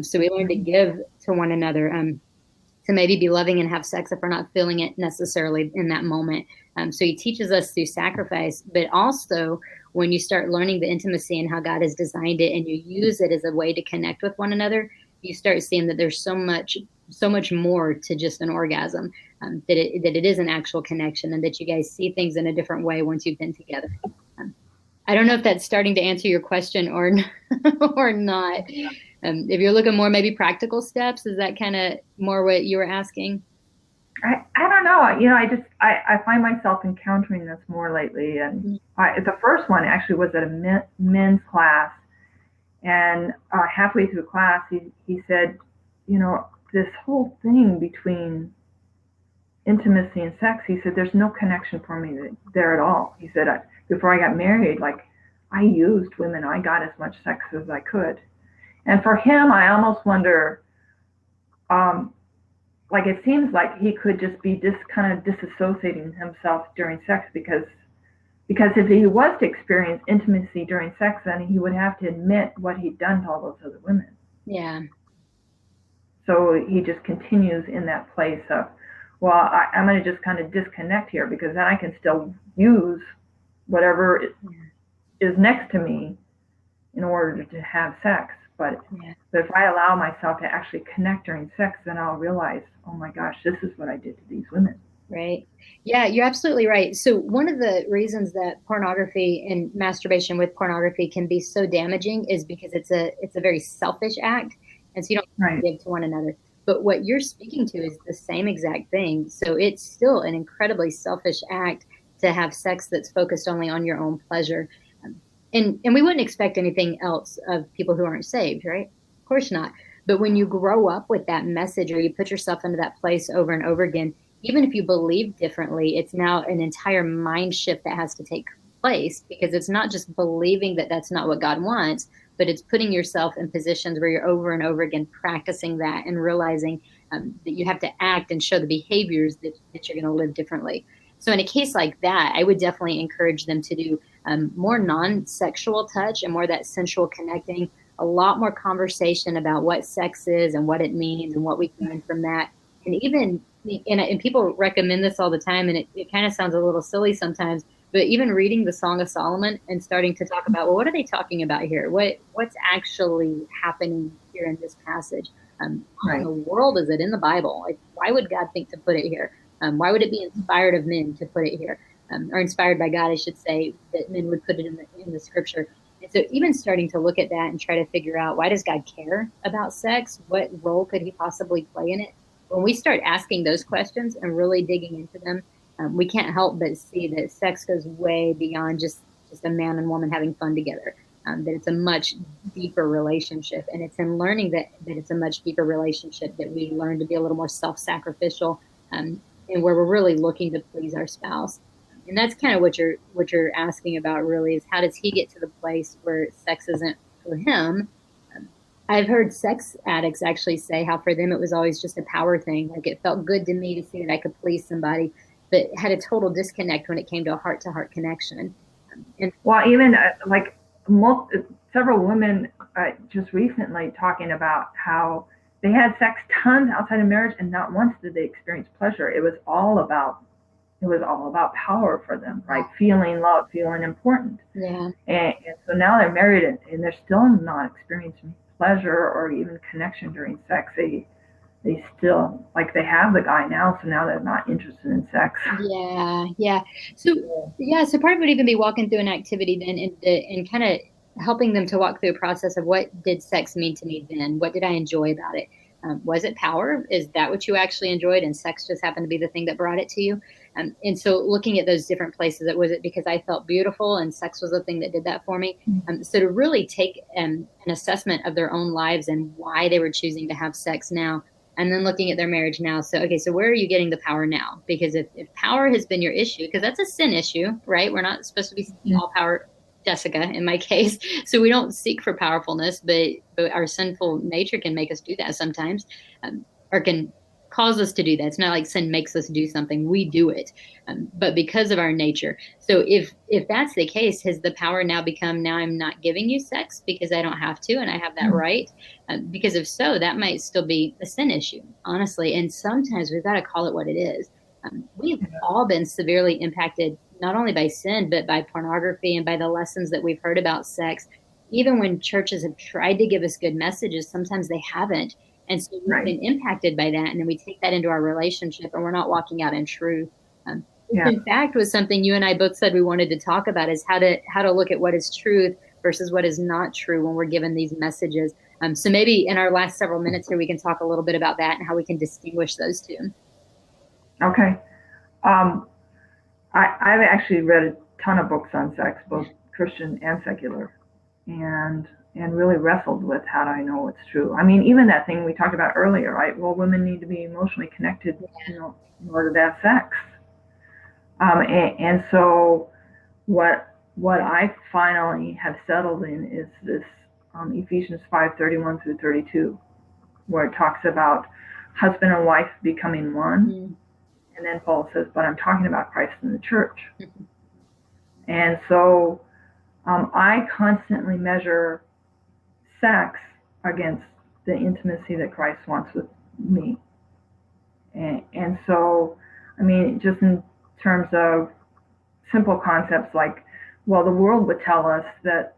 So we learn to give to one another, to maybe be loving and have sex if we're not feeling it necessarily in that moment. So he teaches us through sacrifice, but also when you start learning the intimacy and how God has designed it, and you use it as a way to connect with one another, you start seeing that there's so much more to just an orgasm, that it is an actual connection, and that you guys see things in a different way once you've been together. I don't know if that's starting to answer your question or not. If you're looking more maybe practical steps, is that kind of more what you were asking? I don't know. I find myself encountering this more lately. And the first one actually was at a men's class. And halfway through class, he said, this whole thing between intimacy and sex, he said, there's no connection for me there at all. He said, before I got married, I used women. I got as much sex as I could. And for him, I almost wonder, it seems like he could just be kind of disassociating himself during sex, because if he was to experience intimacy during sex, then he would have to admit what he'd done to all those other women. Yeah. So he just continues in that place of, well, I'm going to just kind of disconnect here, because then I can still use whatever is next to me in order to have sex. But if I allow myself to actually connect during sex, then I'll realize, oh my gosh, this is what I did to these women. Right. Yeah, you're absolutely right. So one of the reasons that pornography and masturbation with pornography can be so damaging is because it's a very selfish act. And so you don't give to one another. But what you're speaking to is the same exact thing. So it's still an incredibly selfish act to have sex that's focused only on your own pleasure. And we wouldn't expect anything else of people who aren't saved, right? Of course not. But when you grow up with that message, or you put yourself into that place over and over again, even if you believe differently, it's now an entire mind shift that has to take place, because it's not just believing that that's not what God wants, but it's putting yourself in positions where you're over and over again practicing that and realizing that you have to act and show the behaviors that you're going to live differently. So in a case like that, I would definitely encourage them to do more non-sexual touch and more that sensual connecting, a lot more conversation about what sex is and what it means and what we can learn from that. And even, and people recommend this all the time, and it kind of sounds a little silly sometimes, but even reading the Song of Solomon and starting to talk about, well, what are they talking about here? What's actually happening here in this passage? How in the world is it in the Bible? Like, why would God think to put it here? Why would it be inspired of men to put it here? Or inspired by God, I should say, that men would put it in the scripture. And so even starting to look at that and try to figure out, why does God care about sex? What role could he possibly play in it? When we start asking those questions and really digging into them, we can't help but see that sex goes way beyond just a man and woman having fun together. That it's a much deeper relationship. And it's in learning that it's a much deeper relationship that we learn to be a little more self-sacrificial, and where we're really looking to please our spouse. And that's kind of what you're asking about, really, is how does he get to the place where sex isn't for him? I've heard sex addicts actually say how for them it was always just a power thing. Like, it felt good to me to see that I could please somebody, but had a total disconnect when it came to a heart-to-heart connection. And well, even like several women just recently talking about how they had sex tons outside of marriage, and not once did they experience pleasure. It was all about power for them, right? Feeling loved, feeling important. Yeah. And so now they're married, and they're still not experiencing pleasure or even connection during sex. They still, like, they have the guy now, so now they're not interested in sex. Yeah. So part of it would even be walking through an activity then, and kind of helping them to walk through a process of, what did sex mean to me then? What did I enjoy about it? Was it power? Is that what you actually enjoyed, and sex just happened to be the thing that brought it to you? And so looking at those different places, was it because I felt beautiful and sex was the thing that did that for me? So to really take an assessment of their own lives and why they were choosing to have sex now, and then looking at their marriage now. So, okay, so where are you getting the power now? Because if power has been your issue, because that's a sin issue, right? We're not supposed to be seeking all power, Jessica, in my case. So we don't seek for powerfulness, but our sinful nature can make us do that sometimes, or can cause us to do that. It's not like sin makes us do something, we do it, but because of our nature. So if that's the case, has the power now become, now I'm not giving you sex because I don't have to and I have that right? Because if so, that might still be a sin issue, honestly. And sometimes we've got to call it what it is. We've all been severely impacted, not only by sin, but by pornography and by the lessons that we've heard about sex. Even when churches have tried to give us good messages, sometimes they haven't. And so we've been impacted by that. And then we take that into our relationship, and we're not walking out in truth. In fact, was something you and I both said we wanted to talk about, is how to look at what is truth versus what is not true when we're given these messages. So maybe in our last several minutes here, we can talk a little bit about that and how we can distinguish those two. Okay. I've actually read a ton of books on sex, both Christian and secular, and really wrestled with, how do I know it's true? I mean, even that thing we talked about earlier, right? Well, women need to be emotionally connected, in order to have sex. And so what I finally have settled in is this Ephesians 5:31 through 32, where it talks about husband and wife becoming one. And then Paul says, but I'm talking about Christ and the church. And so I constantly measure sex against the intimacy that Christ wants with me. And so, I mean, just in terms of simple concepts like, well, the world would tell us that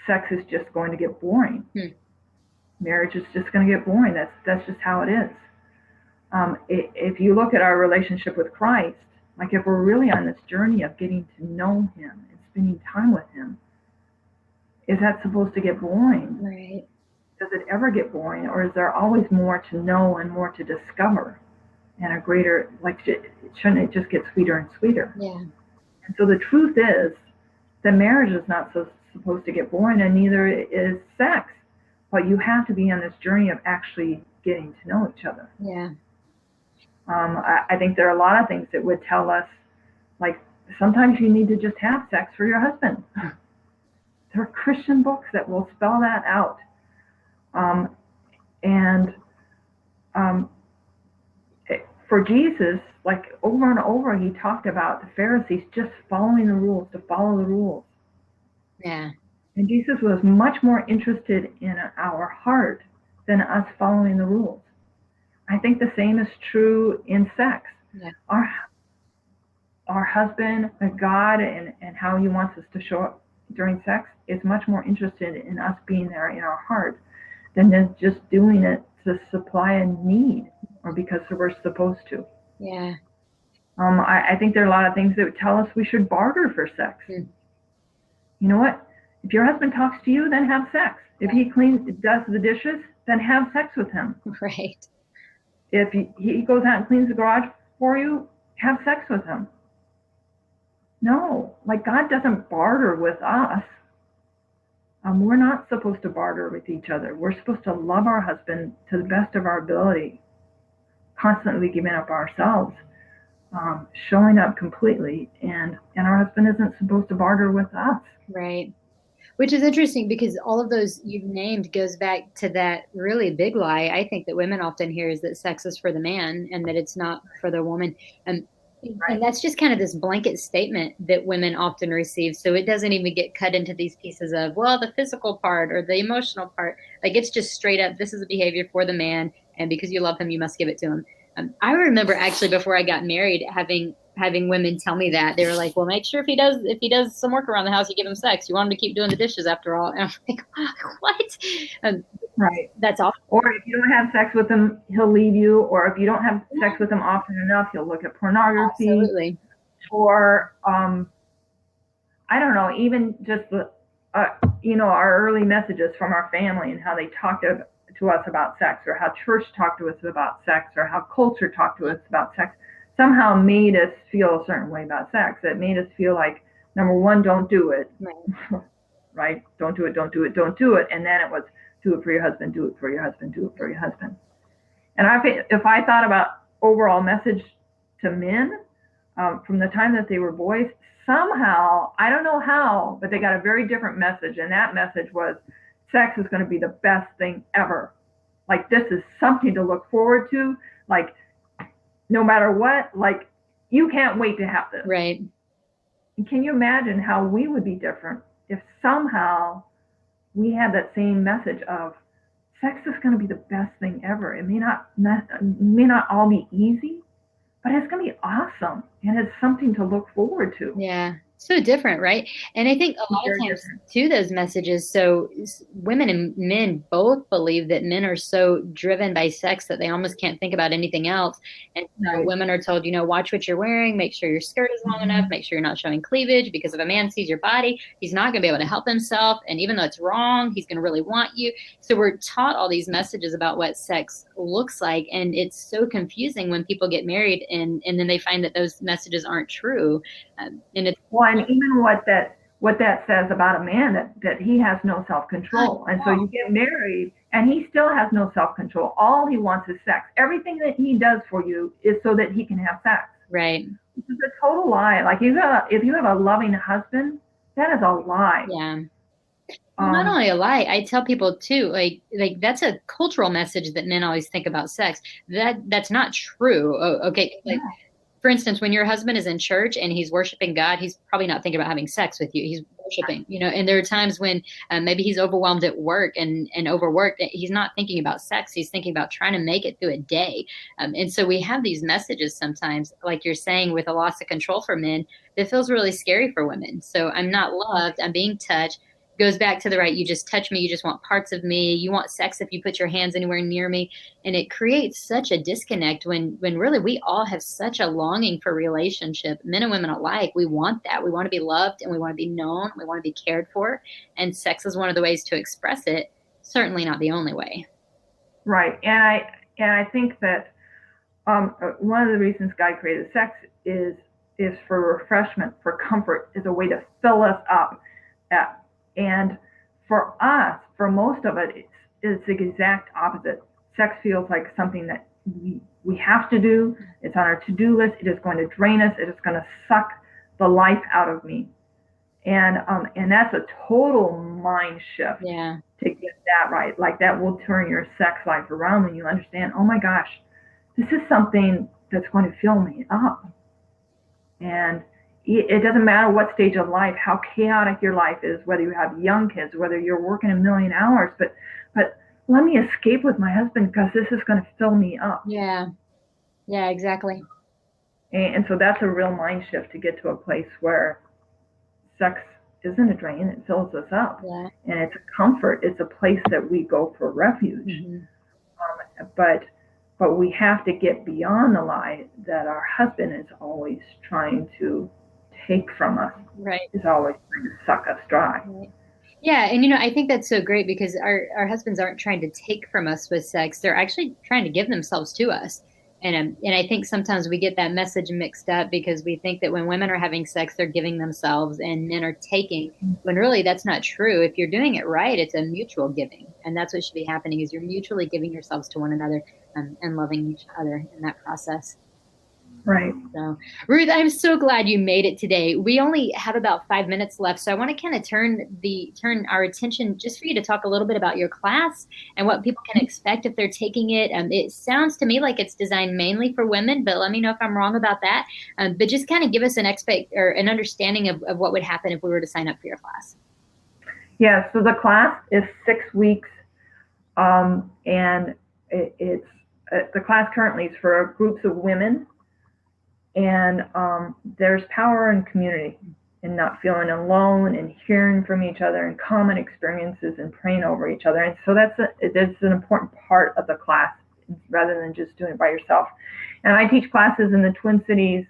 sex is just going to get boring. Marriage is just going to get boring. That's just how it is. If you look at our relationship with Christ, like, if we're really on this journey of getting to know him and spending time with him, is that supposed to get boring? Right. Does it ever get boring, or is there always more to know and more to discover, and a greater, like, shouldn't it just get sweeter and sweeter? Yeah. And so the truth is that marriage is not supposed to get boring, and neither is sex. But you have to be on this journey of actually getting to know each other. Yeah. I think there are a lot of things that would tell us, like, sometimes you need to just have sex for your husband. There are Christian books that will spell that out. And for Jesus, like over and over, he talked about the Pharisees just following the rules, to follow the rules. Yeah. And Jesus was much more interested in our heart than us following the rules. I think the same is true in sex. Yeah. Our husband, God, and how he wants us to show up during sex is much more interested in us being there in our heart than just doing it to supply a need or because we're supposed to. Yeah. I think there are a lot of things that would tell us we should barter for sex. You know what? If your husband talks to you, then have sex. If he does the dishes, then have sex with him. Right. If he goes out and cleans the garage for you, have sex with him. No, like God doesn't barter with us. We're not supposed to barter with each other. We're supposed to love our husband to the best of our ability, constantly giving up ourselves, showing up completely, and our husband isn't supposed to barter with us. Right. Which is interesting because all of those you've named goes back to that really big lie I think that women often hear, is that sex is for the man and that it's not for the woman. And that's just kind of this blanket statement that women often receive. So it doesn't even get cut into these pieces of, well, the physical part or the emotional part. Like it's just straight up, this is a behavior for the man. And because you love him, you must give it to him. I remember actually before I got married, having women tell me that. They were like, well, make sure if he does some work around the house, you give him sex. You want him to keep doing the dishes after all. And I'm like, oh, what? Right. That's awful. Or if you don't have sex with him, he'll leave you. Or if you don't have sex with him often enough, he'll look at pornography. Absolutely. Or, I don't know, even just the, our early messages from our family and how they talked to us about sex, or how church talked to us about sex, or how culture talked to us about sex, somehow made us feel a certain way about sex. It made us feel like, number one, don't do it. Right. Right? Don't do it, don't do it, don't do it. And then it was, do it for your husband, do it for your husband, do it for your husband. And if I thought about overall message to men from the time that they were boys, somehow, I don't know how, but they got a very different message. And that message was, sex is going to be the best thing ever. Like, this is something to look forward to. Like, no matter what, like, you can't wait to have this. Right. And can you imagine how we would be different if somehow we had that same message of sex is going to be the best thing ever. It may not all be easy, but it's going to be awesome. And it's something to look forward to. Yeah. So different, right? And I think a lot of times too, those messages, so women and men both believe that men are so driven by sex that they almost can't think about anything else. And so women are told, watch what you're wearing, make sure your skirt is long enough, make sure you're not showing cleavage, because if a man sees your body, he's not going to be able to help himself. And even though it's wrong, he's going to really want you. So we're taught all these messages about what sex looks like. And it's so confusing when people get married and then they find that those messages aren't true. And it's and even what that says about a man, that he has no self-control. And so you get married and he still has no self-control. All he wants is sex. Everything that he does for you is so that he can have sex. Right. This is a total lie. Like, if you have a loving husband, that is a lie. Yeah. Not only a lie, I tell people too, like that's a cultural message that men always think about sex. That's not true. Okay. Like, for instance, when your husband is in church and he's worshiping God, he's probably not thinking about having sex with you. He's worshiping, and there are times when maybe he's overwhelmed at work and overworked. He's not thinking about sex. He's thinking about trying to make it through a day. And so we have these messages sometimes, like you're saying, with a loss of control for men, that feels really scary for women. So I'm not loved. I'm being touched. Goes back to the right. You just touch me. You just want parts of me. You want sex if you put your hands anywhere near me. And it creates such a disconnect when really we all have such a longing for relationship, men and women alike. We want that. We want to be loved and we want to be known. We want to be cared for. And sex is one of the ways to express it. Certainly not the only way. Right. And I think that one of the reasons God created sex is for refreshment, for comfort, is a way to fill us up. And for us, for most of it, it's the exact opposite. Sex feels like something that we have to do. It's on our to-do list. It is going to drain us. It is going to suck the life out of me. And that's a total mind shift Yeah. to get that right. Like that will turn your sex life around when you understand, oh my gosh, this is something that's going to fill me up. And it doesn't matter what stage of life, how chaotic your life is, whether you have young kids, whether you're working a million hours, but let me escape with my husband because this is going to fill me up. Yeah. Yeah, exactly. And so that's a real mind shift to get to a place where sex isn't a drain, it fills us up. Yeah. And it's a comfort, it's a place that we go for refuge. Mm-hmm. But we have to get beyond the lie that our husband is always trying to take from us, Right. is always trying to suck us dry. Right. Yeah, and I think that's so great because our husbands aren't trying to take from us with sex. They're actually trying to give themselves to us. And I think sometimes we get that message mixed up because we think that when women are having sex, they're giving themselves and men are taking, when really that's not true. If you're doing it right, it's a mutual giving. And that's what should be happening is you're mutually giving yourselves to one another, and loving each other in that process. Right. So, Ruth, I'm so glad you made it today. We only have about 5 minutes left, so I want to kind of turn our attention just for you to talk a little bit about your class and what people can expect if they're taking it. It sounds to me like it's designed mainly for women, but let me know if I'm wrong about that. But just kind of give us an understanding of what would happen if we were to sign up for your class. Yeah. So the class is 6 weeks, and it's the class currently is for groups of women. And there's power in community and not feeling alone and hearing from each other and common experiences and praying over each other. And so that's an important part of the class rather than just doing it by yourself. And I teach classes in the Twin Cities.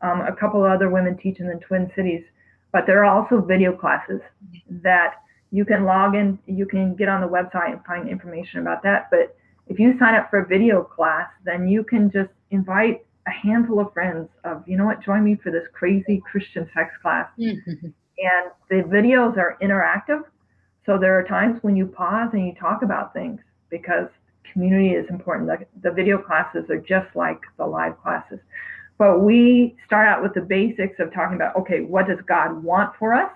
A couple of other women teach in the Twin Cities, but there are also video classes that you can log in. You can get on the website and find information about that. But if you sign up for a video class, then you can just invite a handful of friends of, you know what, join me for this crazy Christian sex class. Mm-hmm. And the videos are interactive. So there are times when you pause and you talk about things because community is important. The video classes are just like the live classes. But we start out with the basics of talking about, okay, what does God want for us?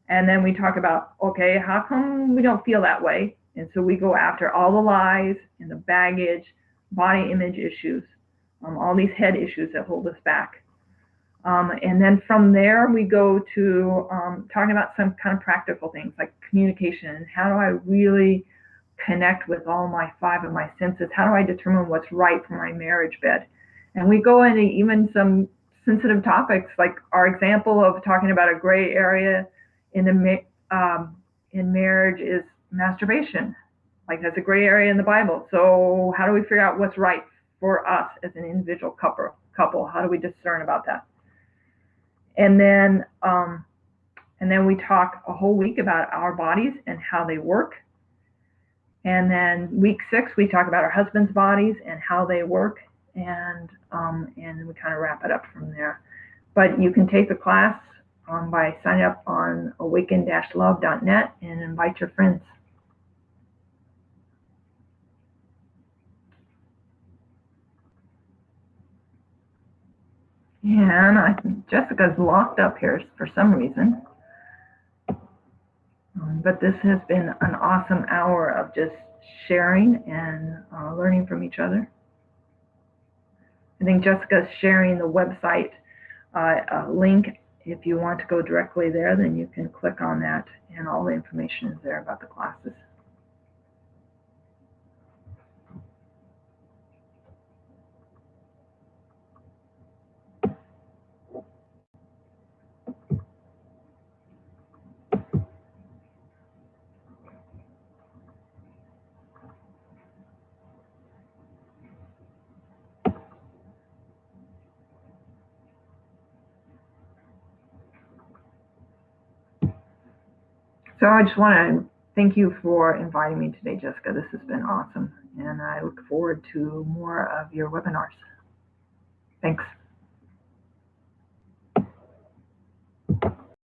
And then we talk about, okay, how come we don't feel that way? And so we go after all the lies and the baggage, body image issues, all these head issues that hold us back. And then from there, we go to talking about some kind of practical things like communication and how do I really connect with all my 5 of my senses? How do I determine what's right for my marriage bed? And we go into even some sensitive topics, like our example of talking about a gray area in marriage is masturbation. Like that's a gray area in the Bible. So how do we figure out what's right for us as an individual couple? How do we discern about that? And then we talk a whole week about our bodies and how they work. And then week 6, we talk about our husbands' bodies and how they work. And we kind of wrap it up from there. But you can take the class by signing up on awaken-love.net and invite your friends. And I think Jessica's locked up here for some reason. But this has been an awesome hour of just sharing and learning from each other. I think Jessica's sharing the website link. If you want to go directly there, then you can click on that and all the information is there about the classes. So I just want to thank you for inviting me today, Jessica. This has been awesome, and I look forward to more of your webinars. Thanks.